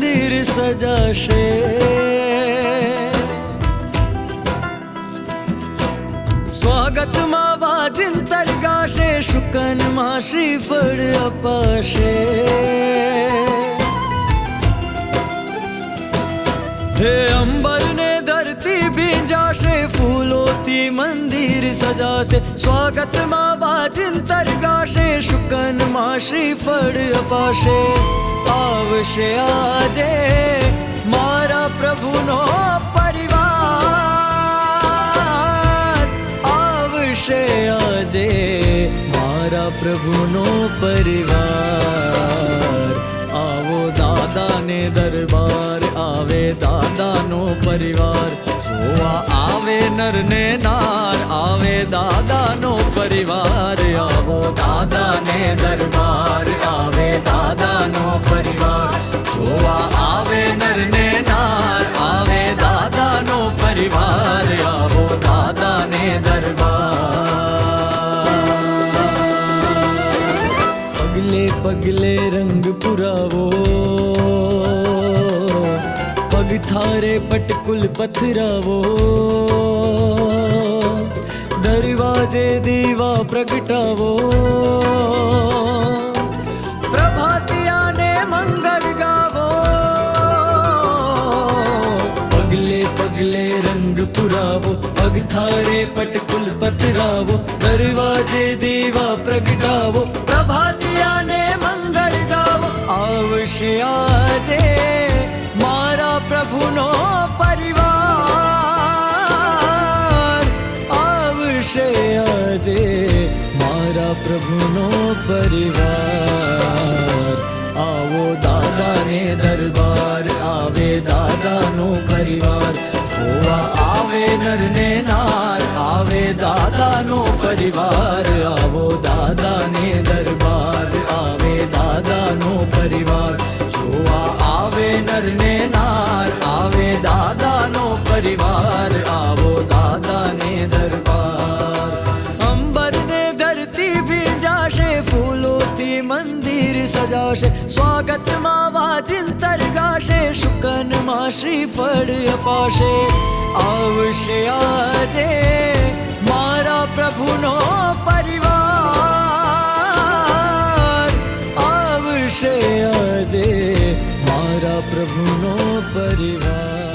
મંદિર સજાશે. સ્વાગતમાં વાજિંતર ગાશે, શુકનમાં શ્રીફળ અપાશે. હે અંબર ને ધરતી ભીંજાશે, ફૂલોથી મંદિર સજાશે. સ્વાગતમાં વાજિંતર ગાશે, શુકનમાં શ્રીફળ અપાશે. આવશે આજે મારા પ્રભુનો પરિવાર, આવશે આજે મારા પ્રભુનો પરિવાર. આવો દાદાને દરબાર, આવે દાદાનો પરિવાર. જોવા આવે નર ને નાર, આવે દાદાનો પરિવાર. આવો દાદાને દરબાર, આવે દાદાનો પરિવાર. જોવા આવે નર ને નાર, આવે દાદાનો પરિવાર. આવો દાદાને દરબાર. પગલે પગલે રંગ પુરાવો, પગ થારે પટકુલ પથરાવો. દરવાજે દીવા પ્રગટાવો, પ્રભાતિયાને મંગળ ગાવો. પગલે પગલે રંગ પુરાવો, પગ થારે પટકુલ પથરાવો. દરવાજે દીવા પ્રગટાવો, પ્રભાતિયાને મંગળ ગાવો. આવશે આજે મારા પ્રભુનો પરિવાર, આવશે આજે મારા પ્રભુનો પરિવાર. આવો દાદાને દરબાર, આવે દાદાનો પરિવાર. જોવા આવે નર ને નાર, આવે દાદાનો પરિવાર. આવો દાદાને દરબાર, આવે દાદાનો પરિવાર. જોવા આવે નર ને નાર, આવે દાદાનો પરિવાર. આવો દાદાને દરબાર. અંબર ને ધરતી ભીંજાશે, ફૂલોથી મંદિર સજાશે. સ્વાગતમાં વાજિંતર ગાશે, શુકનમાં શ્રીફળ અપાશે. આવશે આજે મારા પ્રભુનો પરિવાર, આવશે આજે મારા પ્રભુનો પરિવાર.